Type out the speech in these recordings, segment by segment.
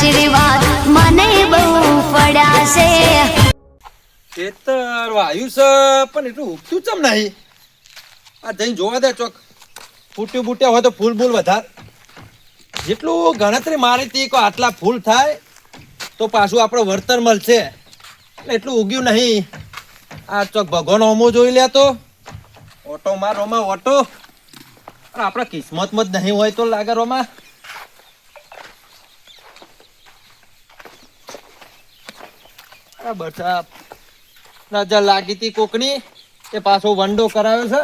આશીર્વાદ મને બહુ પડ્યા છે. ખેતર વાયુ છે પણ એટલું ઉગતું ચમ નહીં. આ જઈને જોવા દે ચોક ફૂટ્યું બૂટ્યા હોય તો ફૂલ બૂલ વધારે. જેટલું ગણતરી મારી હતી કે આટલા ફૂલ થાય તો પાછું આપણો વળતર મળશે, એટલું ઉગ્યું નહીં. આ ચોક ભગવાન હોમો જોઈ લે તો ઓટો માર રોમા ઓટો. આપણા કિસ્મતમાં જ નહીં હોય તો લાગે રોમા. બરસા નજર લાગી હતી કોકની તે પાછો વંડો કરાવ્યો છે.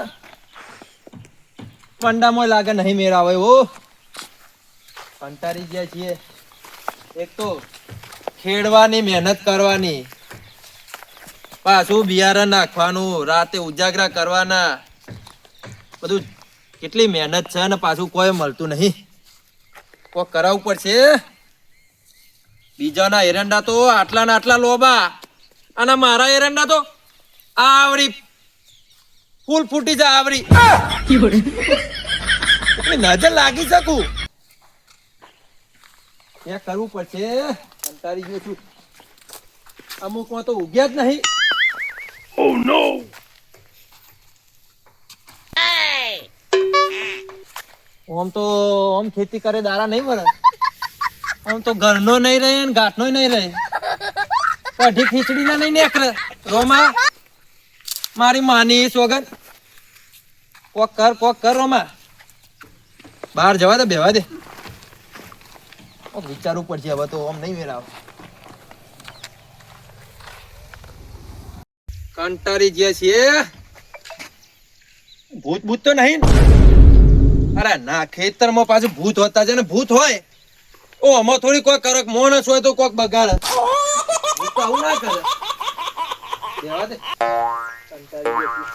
વંડામાં લાગે નહીં મેળાવે. ઓ કંટાળી ગયા છીએ. એક તો ખેડવાની મહેનત કરવાની, પાછું બિયારણ નાખવાનું, રાતે ઉજાગરા કરવાના, બધું કેટલી મહેનત છે ને પાછું કોઈ મળતું નહીં. કોઈ કરાવવું પડશે. બીજાના એરંડા તો આટલા ને આટલા લોબા અને મારા એરંડા તો આવડી ફૂલ ફૂટી જાય આવડી. નજર લાગી શકું ત્યાં કરવું પડશે. કંટાળી ગયો છું. અમુકમાં તો ઉગ્યા જ નહીં. Oh no! આમ ખેતી કરે દારા નહીં મળે. આમ તો ઘરનો નહીં રહે ને ઘાટનો નહીં રહે. કઢી ખીચડી ના નહીં નીકળે. રોમા મારી માની સોગન કોક કર રોમા. બહાર જવા દે, બેવા દે. વિચારવું પડશે હવે તો. આમ નહીં વેરાવ. કંટાળી ગયા છીએ. ભૂત તો નહીં. અરે ના, ખેતરમાં પાછું ભૂત હોતા છે ને. ભૂત હોય ઓ આમાં થોડી કોઈ કરક મોણસ હોય તો કોક બગાડે. આવું ના કરે. બેવા દે. કંટાળી ગયા.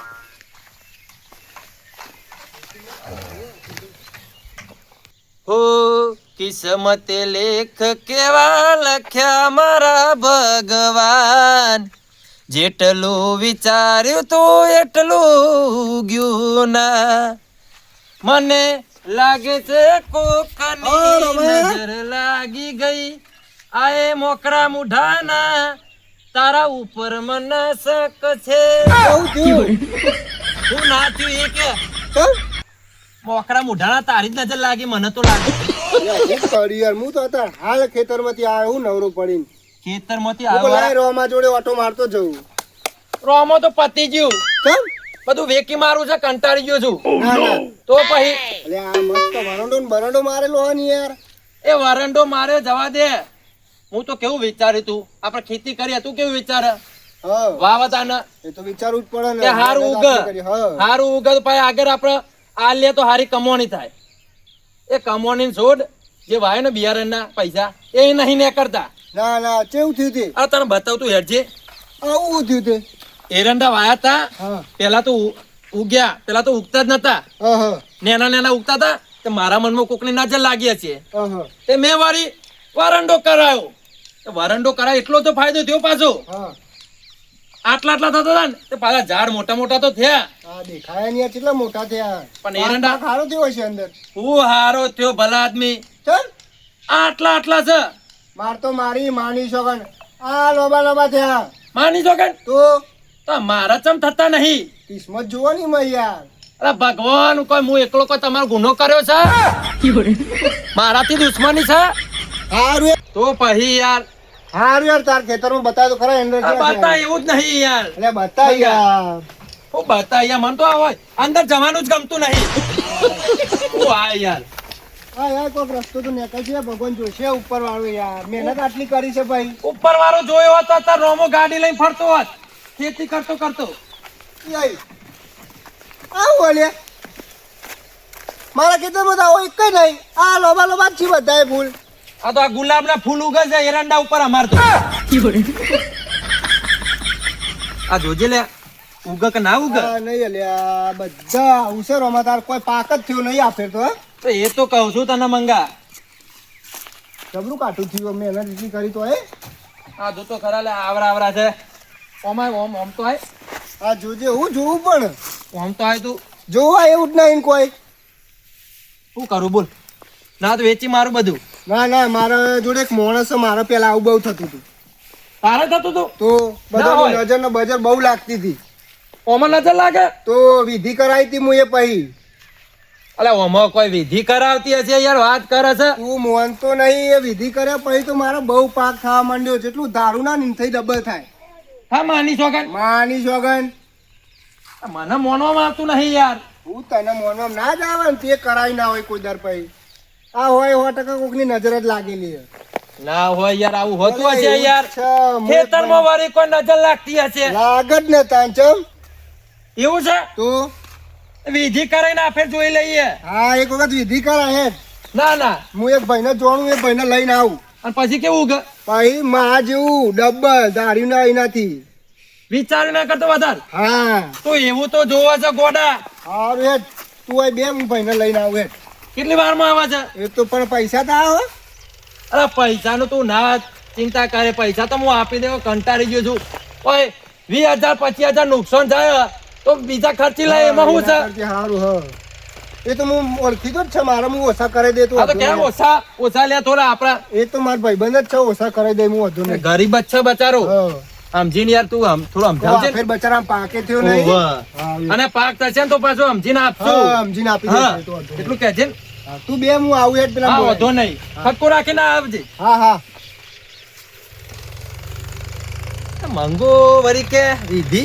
હો કિસ્મતે લેખ કેવા લખ્યા મારા ભગવાન. જેટલું વિચાર્યું તું એટલું ગયું ના. મને લાગે છે કોકની નજર લાગી ગઈ. આએ મોકરા મુઢાના તારા ઉપર મને શક છે. હું ના થયું એ કે મોકરા મુઢાના તારી જ નજર લાગી. મને તો લાગે હું તો હતા હાલ ખેતરમાંથી આવ્યો. હું નવરો પડીને ખેતરમાંથી આવ્યો. રોમા જોડે ઓટો મારતો જવું. રોમો તો પતી ગયું. બધું વેકી મારું છે. કંટાળી ગયો છું. તો પછી અલે આ મસ્ત વરંડો ને બરંડો મારેલો હોય ને યાર. એ વરંડો મારે જવા દે. હું તો કેવું વિચાર્યું તું આપણે ખેતી કરીએ. તું કેવું વિચારે વાવતાને? એ તો વિચારવું જ પડે ને. કે હારું ઉગ તો પછી આગળ આપણે આ લે તો હારી કમાણી થાય. એ કમાણી છોડ જે વાય ને બિયારણના પૈસા એ નહીં ને કરતા. ના કેવું થયું તે? આ તને બતાવતું હેડજે. આવું થયું તે. એરંડા વાયા તા પેલા તો ઉગ્યા. પેલા તો ઉગતા જ નતા. નેના ઉગતા તા. તે મારા મનમાં કોકની નજર લાગી હશે. તે મેં વારી વરંડો કરાયો. વરંડો કરાય એટલો તો ફાયદો થયો પાછો. આટલા થતા હતા ને તે પાછા ઝાડ મોટા તો થયા. દેખાયા ને કેટલા મોટા થયા. પણ એરંડા હારો થયો છે અંદર. હું હારો થયો ભલા આદમી. આટલા છે. માર તો મારી માની સોગન આ લોબા થયા. માની સોગન તો મારા ચમ થતા નહીં. કિસ્મત જોવો ની મેં યાર. અરે ભગવાન, કોઈ હું એકલો કોઈ તમારો ગુનો કર્યો છે? મારાથી દુશ્મની છે? હારું તો પછી યાર તાર ખેતરમાં બતાય તો ખરા. અંદર બતા એવું જ નહીં યાર. એટલે બતા યાર. હું બતા યાર. મને તો આ અંદર જવાનું જ ગમતું નહીં. હું આ યાર કોઈક રસ્તો તો નીકળ છે. ભગવાન જોશે ઉપર વાળો યાર. મહેનત આટલી કરી છે ભાઈ. ઉપર વાળો જોયો હોત તો રોમો ગાડી લઈને ફરતો હોત. ખેતી કરતો આવું અલ્યા મારા ખેતરમાં તો આવો એક નહીં. આ લોબા જ છે બધા ફૂલ. આ તો આ ગુલાબના ફૂલ ઉગે છે એરંડા ઉપર. અમાર તો આ જોજે લે ઉગે કે ના ઉગે. નહીં અલ્યા બધા ઉસેરોમાં તાર કોઈ પાક જ થયો નહીં. આ ફેર તો એ તો કહું છું તને મંગા. જબરું કાઠું થયું. મહેનત એટલી કરી તો આ જો તો ખરા લે આવરા છે. ઓમ તો આય. આ જોજે હું જોવું પણ. ઓમ તો આય તું જોવા એવું જ નહીં કોઈ. શું કરું બોલ. ના તો વેચી મારું બધું. ના ના મારા જોડે એક માણસ છે, મારે પેલા આવું બહુ થતું હતું તારે થતું તું તો ના હોય. બધા નજર ને બજર બહુ લાગતી હતી ઓમાં નજર લાગે? તો વિધિ કરાવી હતી હું એ પછી અલે ઓમાં કોઈ વિધિ કરાવતી હશે યાર, વાત કરે છે. તું માનતો નહીં એ વિધિ કર્યા પછી તો મારો બહુ પાક ખાવા માંડ્યો જેટલું દારૂ ના નીમ થઈ ડબલ થાય હા માની સોગન. માની સોગન મને મોનવામાં આવતું નહીં યાર. હું તને મોનવા ના જ આવે ને તે કરાવી ના હોય કોઈ દર પછી આ હોય 100% કોકની નજર જ લાગેલી છે ના હોય યાર, આવું હોતું હશે એવું યાર. જ છે, મોત ખેતરમાં વાળી કોઈ નજર લાગતી હશે. લાગે જ ને તાંચમ એવું છે? તો વિધિ કરીને આપણે જોઈ લઈએ. હા એક વખત વિધિ કરાય હે ના ના, હું એક ભાઈને જોણું એ ભાઈને લઈને આવું અને પછી કેવું કે પછી માં જેવું ડબ્બલ દારૂ ના એનાથી વિચાર ના કરતો વધારે. હા તો એવું તો જોવા છે ગોડા. સારું હેડ તું અહીં બે હું ભાઈને લઈને આવું હેડ કેટલી વારમાં આવે છે? એ તો પણ પૈસા તો આવે અરે પૈસાનું તું ના ચિંતા કરે, પૈસા તો હું આપી દેવો કંટાળી ગયો છું. ઓય 20,000 25,000 નુકસાન જાય તો બીજા ખર્ચી લે, એમાં શું છે? સારું હા એ તો હું ઓળખી તો જ છે મારે હું ઓછા કરી દેતો આ તો કેમ ઓછા ઓછા લે થોડા આપડા. એ તો મારા ભાઈબંધ જ છે ઓછા કરી દે હું વધુ નહીં ગરીબ જ છે બચારો. હા સમજીને યાર તું થોડું સમજાવજે ને. ફેર બચારા પાકે થયો નહીં ઓવે. હા, અને પાક થશે ને તો પાછું સમજીને હા આપશું. સમજીને આપી હા દે તો વાંધો નહીં. એટલું કહેજે ને. હા, તું બે હું આવું હેડ પેલા હા બોલાય. વધો નહીં, ખટકો રાખીને આવજે. હા હા મંગો વરી કે વિધિ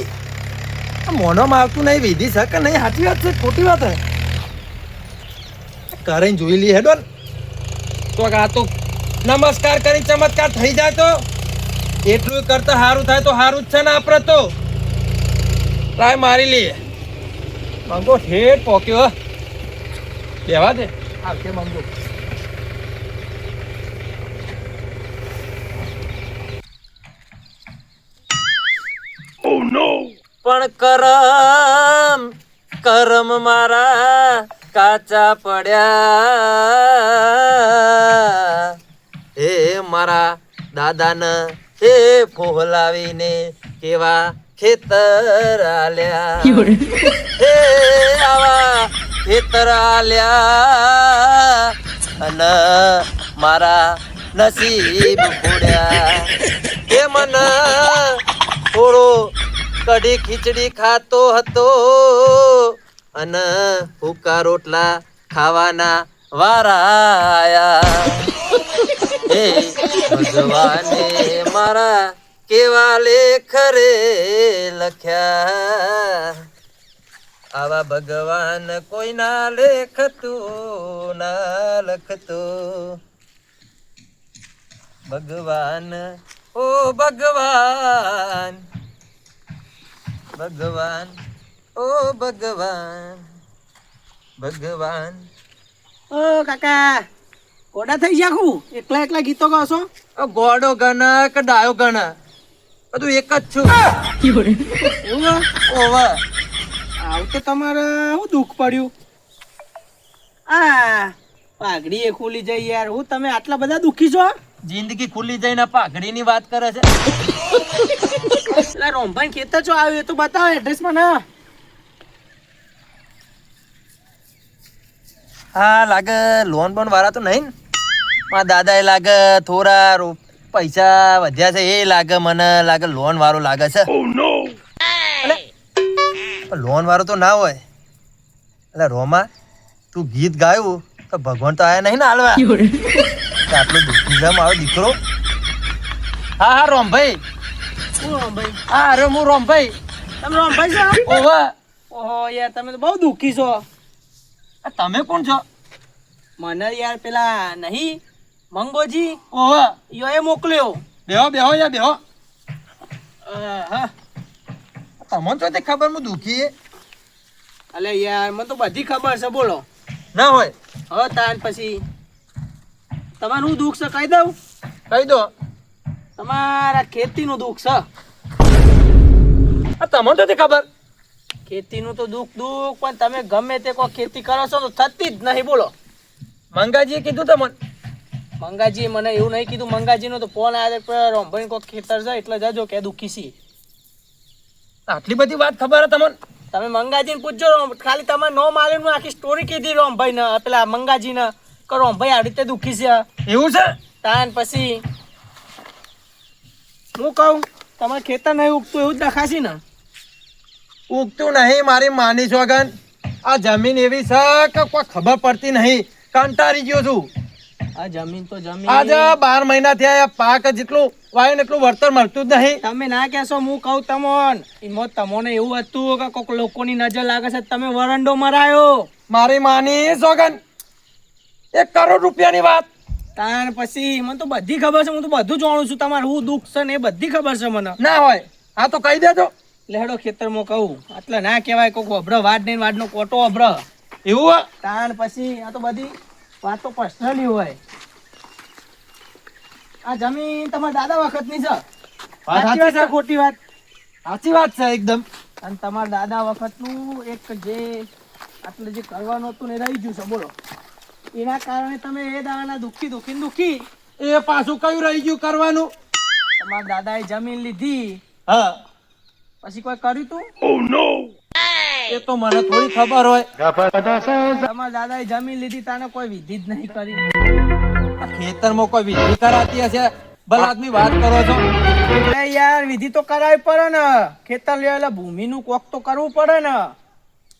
મોઢામાં આવતું નહીં, વિધિ છે કે નહીં? સાચી વાત છે ખોટી વાત છે? કરીને જોઈ લી હેડો ને. તો આ તો નમસ્કાર કરી ચમત્કાર થઈ જાય તો એટલું કરતા સારું થાય તો સારું જ છે ને. આપણે તો ટ્રાય મારી લઈએ. મંગો ઠેઠ પોક્યો કહેવા દે આવશે મંગો. પણ કરમ કરમ મારા કાચા પડ્યા. હે મારા દાદાને હે ફોહલાવીને કેવા ખેતર આલ્યા. હે આવા ખેતર આલ્યા અને મારા નસીબ ફોડ્યા. હે મને થોડો કઢી ખીચડી ખાતો હતો અને ભૂકા રોટલા ખાવાના વારા આયા. હે ભગવાને મારા કેવા લેખ રે લખ્યા. આવા ભગવાન કોઈ ના લેખતું ના લખતું. ભગવાન ઓ ભગવાન ભગવાન ઓ ભગવાન ભગવાન. ઓ કાકા કોડા થઈ ગયા હું એકલા એકલા ગીતો ગાઓ છો? ગોડો ગણ કે ડાયો ગણ બધું એક જ છું. એવું ઓવે આવું તો તમારે શું દુઃખ પડ્યું? આ પાઘડી એ ખુલી જઈ યાર, હું તમે આટલા બધા દુઃખી છો? જિંદગી ખુલી જઈને પાઘડીની વાત કરે છે. પેલા રોમભાઈ ખેતર છો આવ્યું એ તો બતાવો એડ્રેસ મને. હા લાગે લોન બોન વાળા તો નહીં ને? મારા દાદા એ લાગે થોડા પૈસા વધ્યા છે એ લાગે, મને લાગે લોન વાળો લાગે છે. લોન વાળો તો ના હોય. એટલે રોમા તું ગીત ગાયું તો ભગવાન તો આયા નહીં ને હાલવા. આટલો દુઃખી છે મારો દીકરો. હા હા રોમભાઈ. હું રોમભાઈ? હા અરે હું રોમભાઈ. તમે રોમભાઈ છો? ઓહો ઓહો યાર તમે તો બહુ દુઃખી છો. તમે કોણ છો? મને યાર પેલા નહીં મંગોજી ઓહો યો એ મોકલ્યો. બેહો બેહો યાર બેહો. હા તમને તો તે ખબર હું દુઃખી અલે યાર મને તો બધી ખબર છે, બોલો. ના હોય. હવે તાન પછી તમારું શું દુઃખ છે કહી દઉં? કહી દો. તમારા ખેતીનું દુઃખ છે. તમને તો તે ખબર. ખેતીનું તો દુઃખ પણ તમે ગમે તે કોઈ ખેતી કરો છો તો થતી જ નહીં, બોલો. મંગાજીએ કીધું તમને? મંગાજી મને એવું નહીં કીધું. મંગાજીનો તો ફોન આવ્યો રોમભાઈ કોઈ ખેતર છે એટલે જજો કે દુઃખી છી. આટલી બધી વાત ખબર તમને? તમે મંગાજીને પૂછજો, ખાલી તમારે નો માલ્યું આખી સ્ટોરી કીધી રોમભાઈ ને પેલા મંગાજીને કે રોમભાઈ આવી રીતે દુખી છે એવું છે? તાન પછી હું કહું તમારે ખેતર નહીં ઉગતું એવું જ દેખાશે ને ઉગતું નહીં મારી માની સોગન. આ જમીન એવી છે કે કોઈ ખબર પડતી નહીં. કંટાળી ગયો છું. આ જમીન તો જમીન આજે 12 મહિના થયા આ પાક જેટલું વાય ને એટલું વળતર મળતું જ નહીં. તમે ના કહેશો હું કહું તમને એવું હતું કે કોઈક લોકોની નજર લાગે છે તમે વરંડો મરાયો મારી માની સોગન 1 કરોડ રૂપિયાની વાત. તાર પછી મને તો બધી ખબર છે હું તો બધું જાણું છું તમારે હું દુઃખ છે ને એ બધી ખબર છે મને ના હોય આ તો કહી દેજો. લેડો ખેતરમાં કહું એટલે ના કહેવાય કોક અભ્ર વાડ ને વાડનો કોટો અભ્ર એવું હોય? તાર પછી આ તો બધી વાતો પર્સનલી હોય આ જમીન તમારા દાદા વખતની છે સાચી વાત છે ખોટી વાત સાચી વાત છે એકદમ. અને તમારા દાદા વખતનું એક જે આટલે જે કરવાનું હતું ને એ રહી ગયું છે બોલો એના કારણે તમે એ દાણા દુખી એ પાછું કયું રહી ગયું કરવાનું? તમારા દાદાએ જમીન લીધી હા પછી કોઈ કર્યું તું એ તો મને થોડી ખબર હોય. તમારા દાદાએ જમીન લીધી તાને કોઈ વિધિ જ નહીં કરી આ ખેતરમાં કોઈ વિધિ કરાતી હશે ભલા આદમી વાત કરો છો. એટલે યાર વિધિ તો કરાવી પડે ને ખેતર લેવા એટલે ભૂમિનું કોક તો કરવું પડે ને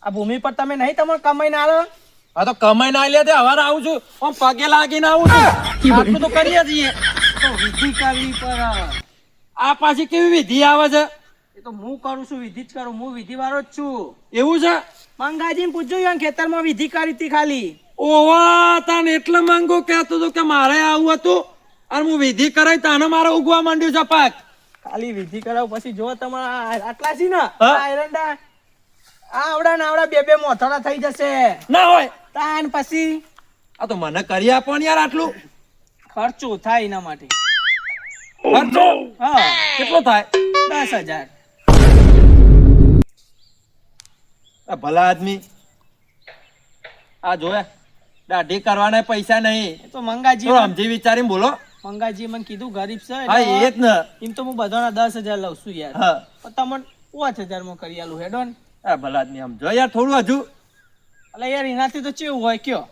આ ભૂમિ પર તમે નહીં તમારે કમાઈને આલો આ તો કમાઈ ના લે તે હવારે આવું છું આમ પગે લાગીને આવું છું. આટલું તો કરીએ છીએ. તો વિધિ કરવી પડે આ પાછી કેવી વિધિ આવે છે? એ તો હું કરું છું વિધિ જ કરું હું વિધિ વાળો જ છું એવું છે? મંગાજીને પૂછજો યાર ખેતરમાં વિધિ કરી હતી ખાલી ઓવા તાન એટલે માંગો કહેતો હતો કે મારે આવું હતું અને હું વિધિ કરાઈ તાને મારે ઉગવા માંડ્યું છે પાક. ખાલી વિધિ કરાવ પછી જો તમારા આટલા છે ને હા? આ એરંડા આવડા ને આવડા બે મોથડા થઈ જશે ના હોય તાન પછી આ તો મને કરી આપો ને યાર આટલું. ખર્ચો થાય એના માટે ખર્ચો હા કેટલો થાય? 10,000 આ ભલા આદમી આ જોયા દાઢી કરવાના પૈસા નહીં. એ તો મંગાજી થોડું સમજી વિચારીને બોલો. મંગાજી મને કીધું ગરીબ છે હા એટલે એ જ ને. એમ તો હું બધાના 10,000 લઉં છું યાર હા પણ તમને 5,000 માં કરી આલું હેડો ને આ ભલા આદમી સમજો યાર થોડું હજુ. એટલે યાર એનાથી તો ચેવું હોય કયો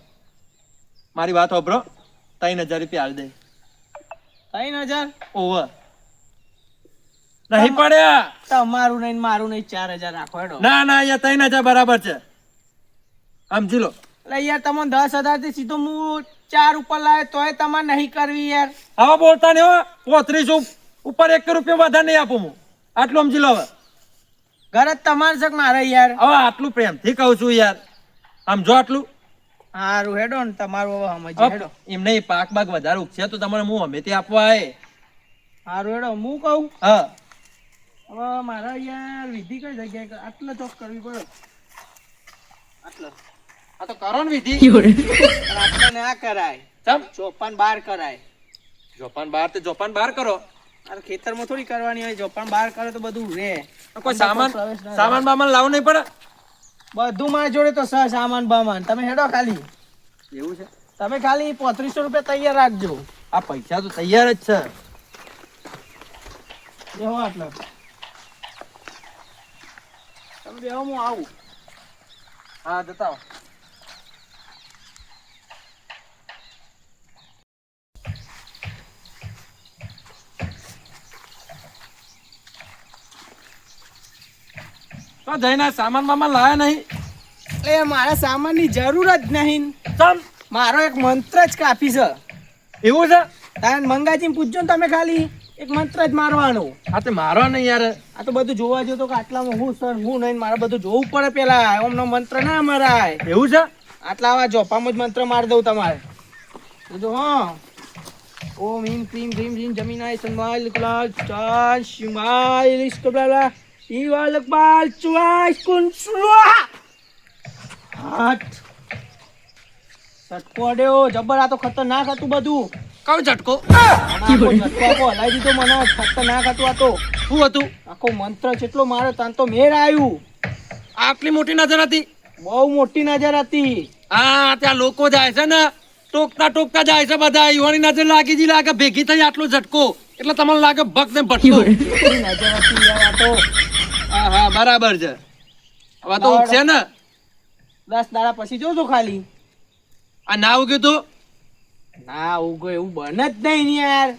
મારી વાત સાંભળો 3,000 રૂપિયા આલ દે. 3,000 ઓવર નહીં પડ્યા. તમારું નહીં ને મારું નહીં 4,000 રાખો હેડો ના ના યાર 3,000 બરાબર છે સમજી લો. એટલે યાર તમને 10,000 થી સીધો હું 4 ઉપર લાવે તોય તમારે નહીં કરવી યાર હવે બોલતા નહીં હો. 35 ઉપર 1 રૂપિયા વધારે નહીં આપું હું. આટલું સમજી લો. હવે ઘર જ તમારે છે કે મારે યાર હવે આટલું પ્રેમથી કહું છું યાર સમજો આટલું. હારું હેડો ને તમારું હવે સમજી હેડો એમ નહીં પાક બાક વધારે ઉગશે તો તમારે હું હમેથી આપવા આવે. હારું હેડો હું કહું હા હવે મારા યાર વિધિ કઈ જગ્યાએ આટલો ચોક કરવી પડે આટલો આ તો કરો ને વિધિ. પણ આટલો ના કરાય ચમ ચોપાન 12 કરાય જોપાન બાર તો જોપાન બાર કરો. અરે ખેતરમાં થોડી કરવાની હોય ચોપાન 12 કરે તો બધું રે કોઈ સામાન બામાન લાવવું નહીં પડે. બધું મારા જોડે તો સામાન બામાન તમે હેડો ખાલી એવું છે? તમે ખાલી 3500 રૂપિયા તૈયાર રાખજો આ પૈસા તો તૈયાર જ છે. બેહો આટલો તમે બેહો હું આવું હા જતા આવો. તો જઈને સામાન બામાન લાયા નહીં? એટલે મારા સામાનની જરૂર જ નહીં ચમ મારો એક મંત્ર જ કાફી છે એવું છે? તાન મંગાજીને પૂછજો ને તમે ખાલી એક મંત્ર જ મારવાનો આ તે મારો નહીં યાર. આ તો બધું જોવા જો તો કે આટલામાં હું સર હું નહીં મારે બધું જોવું પડે પેલા ઓમનો મંત્ર ના મરાય એવું છે? આટલા આવા જોપામાં જ મંત્ર મારી દઉં તમારે જો હા ઓમ હિમ ક્રીમ ભીમ ભીમ જમીનાય સંમાલ કલાલ ચાલ શિમાલ ઇસ્કબલા ઈવાલક બાલ ચુઆ કુન સુઆ હાટ સટકોડ્યો જબર આ તો ખતરનાક હતું બધું કયો ઝટકો? આખો ઝટકો હલાઈ દીધો મને ખતરનાક હતું આ તો શું હતું? આખો મંત્ર જેટલો મારો તાન તો મેર આવ્યું આટલી મોટી નજર હતી? બહુ મોટી નજર હતી હા ત્યાં લોકો જાય છે ને ટોકતા ટોકતા જાય છે બધા. યુવાની નજર લાગી જી લાગે ભેગી થઈ આટલો ઝટકો એટલે તમને લાગે ભગ ને ભટકો. મોટી નજર હતી યાર આ તો હા હા બરાબર છે. હવે તો ઉગશે ને? 10 દાડા પછી જોજો ખાલી આ ના ઉગ્યું તો ના ઉગો એવું બને જ નહીં ને યાર.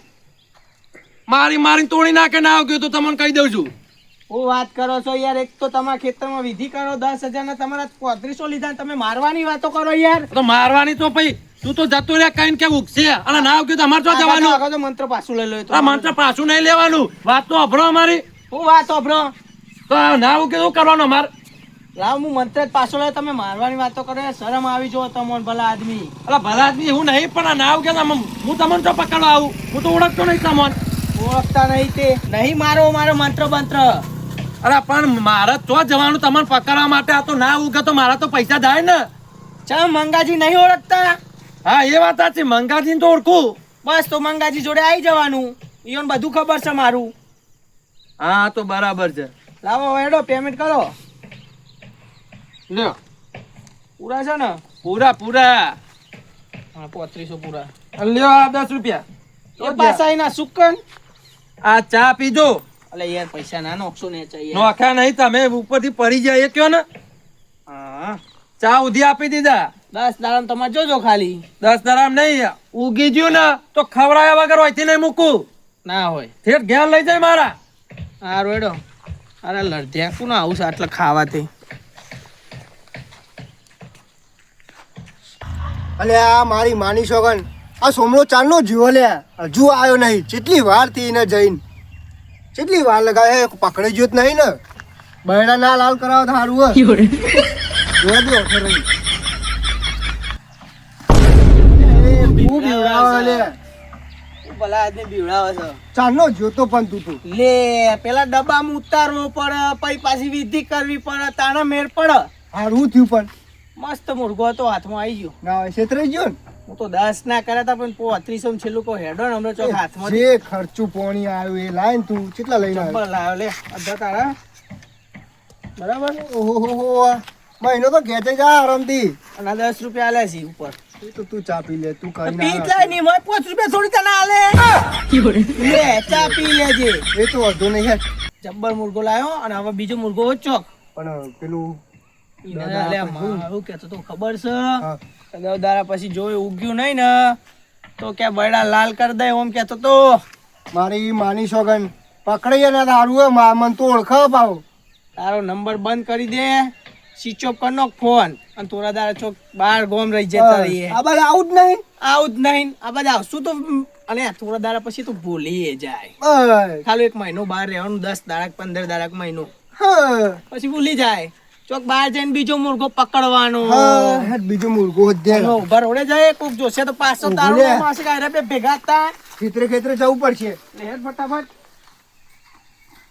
મારી તોડી નાખે ના આવ્યું તો તમને કહી દઉં છું. હું વાત કરો છો યાર? એક તો તમારા ખેતરમાં વિધિ કરો 10,000 ના તમારા 3500 લીધા, તમે મારવાની વાતો કરો યાર. તો મારવાની તો ભાઈ તું તો જતો રહ્યા કઈ કે ઉગશે અને ના આવ્યું તો અમારે તો જવાનું. આગળ તો મંત્ર પાછું લઈ લો એ તો. આ મંત્ર પાછું નહીં લેવાનું. વાત તો અભરો અમારી. હું વાત ઓભરો. તો ના આવ્યું કે શું કરવાનું અમારે? લાવ હું મંત્ર જ પાછો લે, તમે મારવાની વાતો કરો યાર. શરમ આવી જો તમને ભલા આદમી. અલા ભલા આદમી એવું નહીં પણ આ ના આવ્યું કે હું તમને તો પકડવા આવું. હું તો ઓળખતો નહીં તમને. ઓળખતા નહીં તે નહીં મારો મંત્ર બંત્ર. અરે પણ મારે તો જવાનું તમને પકડવા માટે. આ તો ના ઉગે તો મારા તો પૈસા જાય ને. ચમ મંગાજી નહીં ઓળખતા? હા એ વાત સાચી. મંગાજી તો ઓળખું. બસ તો મંગાજી જોડે આવી જવાનું. ઈયોને બધું ખબર છે મારું. હા તો બરાબર છે. લાવો એડો પેમેન્ટ કરો. લ્યો પૂરા છે ને? પૂરા હા 3500 પૂરા. લ્યો આ 10 રૂપિયા. એ પાછા એના સુકન. આ ચા પીજો. અલે યાર પૈસા ના નોખશો ને ચાહીએ. નોખા નહીં તમે ઉપરથી પડી જાય એ કયો ને. હા ચા ઉધી આપી દીધા. 10 દાડા તમારે જોજો ખાલી. 10 દરામ નહીં ઉગી ગયું ને તો ખવડાયા વગર હોયથી નહીં મૂકું. ના હોય ઠેઠ ઘેર લઈ જાય મારા. હા રોડો. અરે લડધ્યા કોણ આવું છે આટલા ખાવાથી? અલે આ મારી માની સોગન આ સોમનો ચાંદનો જીવો લે હજુ આવ્યો નહીં. કેટલી વાર થી એને જઈને કેટલી વાર લગાવે પકડી ગયો જ નહીં ને. બૈડા ના લાલ કરાવો તો સારું હોય. જોવા દો ફરી. ખૂબ બીવડાવે લે. ભલા આદમી બીવડાવે છે. ચાંદનો જોતો પણ તું તું લે પેલા ડબ્બામાં ઉતારવો પડે, પછી પાછી વિધિ કરવી પડે, તાણે મેળ પડે. સારું થયું પણ મસ્ત મુર્ગો હતો હાથમાં આવી ગયો. ના હોય છેતરાઈ ગયો ને. હું તો 10 ના કર્યા હતા પણ 3500 છેલ્લું કો હેડો ને હમણાં ચોક હાથમાં જે ખર્ચું પોણી આવ્યું એ લાઈન તું કેટલા લઈને આવ્યો? જબ્બર લાવ્યો લે અડધા તારા. બરાબર. ઓહો મહિનો તો ખેંચાઈ જા આરામથી. અને આ 10 રૂપિયા આલ્યા છે ઉપર. એ તો તું ચા પી લે તું કઈ પી ના જાય નહીં, મોય 5 રૂપિયા થોડી તને આલે. લે ચા પી લેજે. એ તો વાંધો નહીં યાર. જબ્બર મુર્ગો લાવ્યો અને હવે બીજો મુર્ગો ચોક. પણ પેલું હું કેતો તો ખબર છે? હા. 10 દાડા પછી જોયું ઉગ્યું નહીં ને તો ક્યાં બૈડા લાલ કરી દે ઓમ કેતો તો. મારી માની સોગન પકડાઈ ને તારું હોય મન તો ઓળખ પાવ. તારો નંબર બંધ કરી દે, સ્વિચ ઓફ કરી નાખ ફોન અને થોડા દાડા ચોક બહાર ગોમ રહી જતા રહીએ. આ બાજુ આવું જ નહીં. આવું જ નહીં. આ બધા આવશું તો અને થોડા દાડા પછી તો ભૂલી જાય. બસ. ખાલી 1 મહિનો બહાર રહેવાનું, 10 દાડા 15 દાડા મહિનો હા. પછી ભૂલી જાય. ચોક બહાર જઈને બીજો મુર્ગો પકડવાનો. હા, હેડ બીજો મુર્ગો જ દે. અને ઉભા રોડે જાય, કોક જોશે તો પાછો તારો ઉભો રે. માસે કાયરા બે ભેગા હતા. ખેતરે ખેતરે જવું પડશે. લે હેડ ફટાફટ.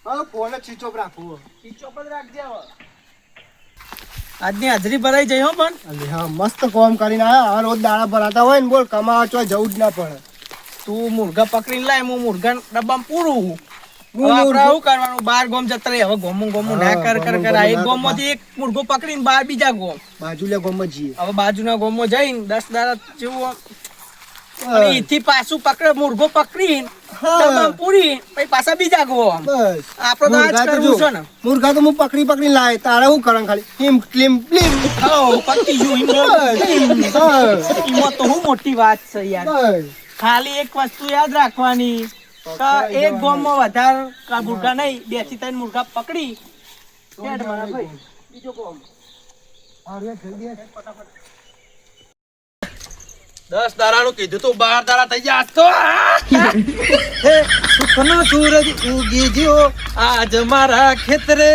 હા, ફોન જ સ્વિચ ઓફ રાખવો. સ્વિચ ઓફ જ રાખજે હવે. આજની હાજરી ભરાઈ જાય હો પણ. અલે હા, મસ્ત કામ કરીને આયા. આ રોજ દાડા ભરાતા હોય ને બોલ કમાવા ચો જવું જ ના પડે. તું મુર્ગા પકડીને લાય, હું મુર્ગા ડબ્બામાં પૂરું. હું હવે આપણે મુર્ગો- શું કરવાનું? બાર ગોમ જતા રહે. હવે ગોમું ના કર એક ગોમમાંથી એક મુર્ગો પકડીને બાર બીજા ગોમ. બાજુ લે ગોમ જ જઈએ. હવે બાજુના ગોમમાં જઈને 10 દાડા જેવું અને ઈથી પાછું પકડે મુર્ગો પકડીને ડબ્બામાં પૂરી પછી પાછા બીજા ગોમ. બસ આપણે તો આ જ મુર્ગા તો કરવું જો. છે ને. મુર્ગા તો હું પકડીને લાય તારે શું કરવાનું ખાલી હિમ ક્લીમ પ્લીમ. હાઉ, પતી ગયું ઈમ. બસ. ઈમાં તો શું મોટી વાત છે યાર. બસ. ખાલી એક વસ્તુ યાદ રાખવાની કે એક ગોમમાં વધારે કા મુર્ગા નહીં, 2 થી 3 મુર્ગા પકડી હેડ મારા ભાઈ બીજો ગોમ. 10 દાડાનું કીધું તું 12 દાડા થઈ ગયા આજ તો. હે સુખનો સૂરજ ઉગી ગયો આજ મારા ખેતરે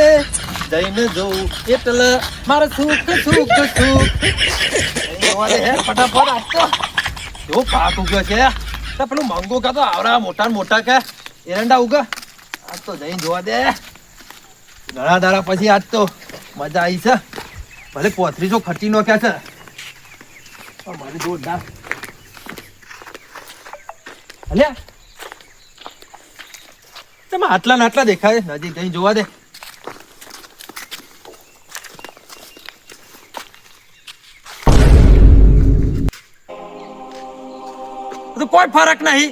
જઈને જોઉં એટલે મારે સુખ સુખ સુખ. હે ફટાફટ આજ તો જો પાક ઉગ્યો છે. તો પેલું મંગો કા તો આવડા મોટા ને મોટા કે એરંડા ઉગા. આજ તો જઈને જોવા દે. ઘણા દાડા પછી આજ તો મજા આવી છે. ભલે 3500 ખર્ચી નાખ્યા છે પણ મારી જોરદાર. અલ્યા તમે આટલા ને આટલા દેખાય નજીક જઈને જોવા દે. તો કોઈ ફરક નહીં.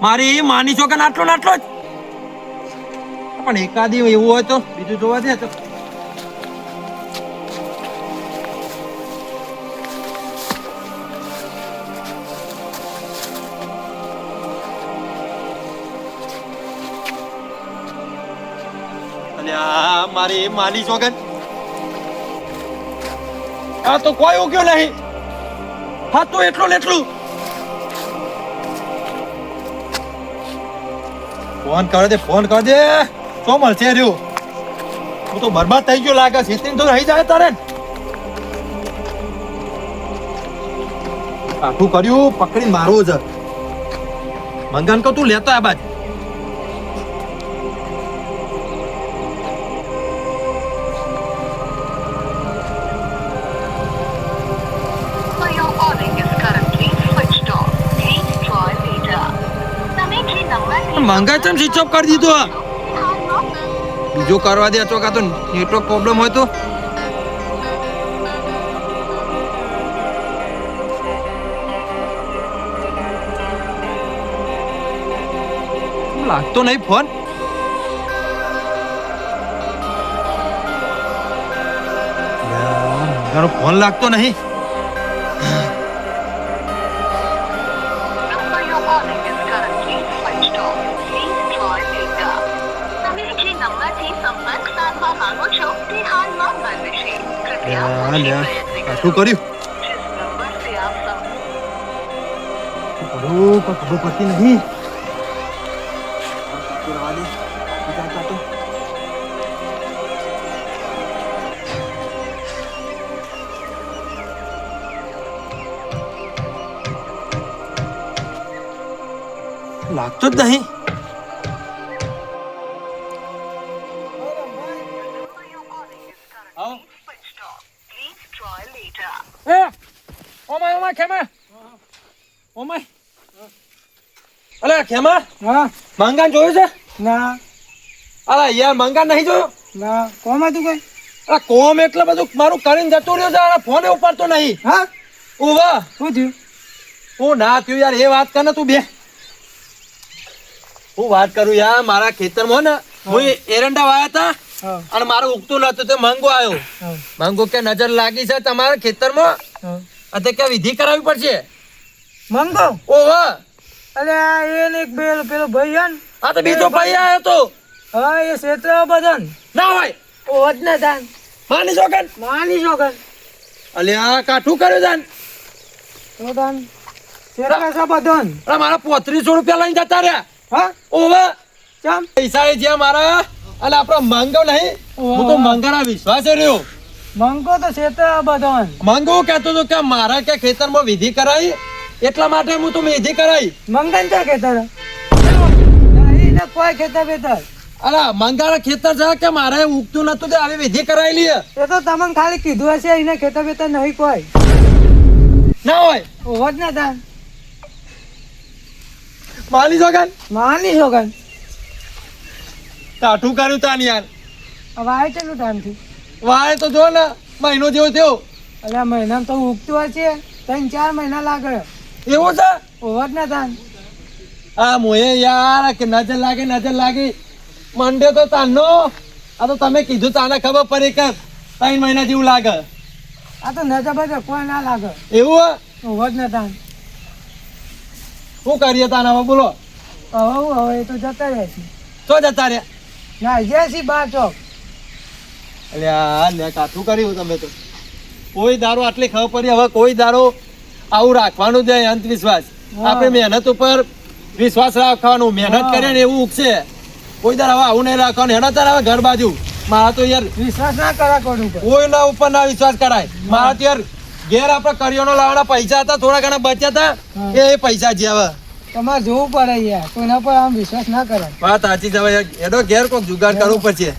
મારી માની છો કે આટલો ને આટલો જ. પણ એકાદી એવું હોય તો બીજું જોવા દે તો. અરે માની સોગન આ તો કોઈ ઉગ્યો નહીં. હા તો એટલું ને એટલું ફોન કર દે, ફોન કર દે. શું મળશે રહ્યું? હું તો બરબાદ થઈ ગયો લાગે. સીતીન તો રહી જાય તારે. આટલું કર્યું પકડીને મારવો છે. મંગન કહું તું લેતો આ બાજુ. Your calling is currently switched off. Please try later. તમે જે નંબર મંગા ચમ સ્વિચ ઓફ કરી દીધો. બીજો કરવા દે તો કાં તો નેટવર્ક પ્રોબ્લેમ હોય તો. લાગતો નહીં ફોન. મંગાનો ફોન લાગતો નહીં. number you're calling is currently switched off. Please try later. તમે જે નંબરથી સંપર્ક સાધવા માંગો છો તે હાલ ન ચાલે છે. કૃપયા પછી પ્રયત્ન કરો. આટલું કર્યું. जिस नंबर से आप ખબર પડતી નહીં. લાગતો જ નહીં. switched off. Please try later. Oh my oh my Khema. Oh my. અલે ખેમા હા મંગાન જોયું છે? ના અલા યાર મંગાન નહીં જોયો? ના કોમ હતું કઈ આ કોમ એટલે બધું મારું કરીને જતો રહ્યો છે. આ ફોને ઉપાડતો નહીં. હા ઓવા શું થયું હું ના થયું યાર. એ વાત કર ને તું બે. હું વાત કરું યાર મારા ખેતરમાં ને હું એરંડા વાયા હતા હા અને મારું ઉગતું નતું તે મંગો આવ્યો. હા મંગો કે નજર લાગી છે તમારા ખેતરમાં હા અને કે વિધિ કરાવવી પડશે. મંગો ઓવા અરે એને એક પેલો ભાઈ હે ને આ તો બીજો ભાઈ આવ્યો તો હા એ ક્ષેત્ર બદન ના હોય ઓજ ને દાન માની સોગન. માની છોકન અલ્યા કાઠું કર્યું જાન. તો દાન ક્ષેત્ર છે બદન અરે મારા 3500 રૂપિયા લઈને જતા રહ્યા. હા ઓવા ચમ પૈસા એ જ્યાં મારા અને આપણો મંગો નહીં. હું તો મંગાના વિશ્વાસે રહ્યો. મંગો તો ક્ષેત્ર બદન મંગો કહેતો હતો કે મારા કે ખેતરમાં વિધિ કરાઈ એટલા માટે હું તો વિધિ કરાઈ. મંગન ચા ખેતર એને કોઈ ખેતર બેતર અરે મંગાના ખેતર છે કે મારે ઉગતું નતું તે આવી વિધિ કરાયેલી હે. એ તો તમને ખાલી કીધું હશે એને ખેતર બેતર નહીં કોઈ ના હોય ઓજ ને દાન માની સોગન. માની છોકન કાઠું કર્યું તાન યાર. હવે આવે કેટલું ટાઈમ થી વાય તો જો ને મહિનો જેવો થયો. અલ્યા મહિનામાં તો ઉગતું હશે 3-4 મહિના લાગે એવું છે ઓવર ને દાન આ મોએ યાર કે નજર લાગી મંડે તો તાનો. આ તો તમે કીધું તાને ખબર પડી કે 3 મહિના જેવું લાગે. આ તો નજર બજર કોઈ ના લાગે એવું હે? ઓવર ને દાન શું કરીએ તાને હવે બોલો. હવે એ તો જતા રહેશે તો જતા રહ્યા. ના જયસી 12 ચોક અલ્યા લે કાઠું કર્યું તમે તો. કોઈ દારો આટલી ખબર પડી હવે કોઈ દારો આવું રાખવાનું છે અંધવિશ્વાસ. હા. આપણે મહેનત ઉપર વિશ્વાસ રાખવાનું. મહેનત હા. કરીએ ને એવું ઉગશે. કોઈ દાર હવે આવું નહીં રાખવાનું. એના તાર હવે ઘર બાજુ મારા તો યાર વિશ્વાસ ના કરા કોણ ઉપર કોઈના ઉપર ના વિશ્વાસ કરાય. મારા તો યાર ઘેર આપણે કરિયાણો લાવવાના પૈસા હતા થોડા ઘણા બચ્યા હતા હા. એ પૈસા જે હવે તમારે જોવું પડે યાર કોઈના પર આમ વિશ્વાસ ના કરાય વાત સાચી છે હવે એનો ઘેર કોઈક જુગાડ કરવું પડશે.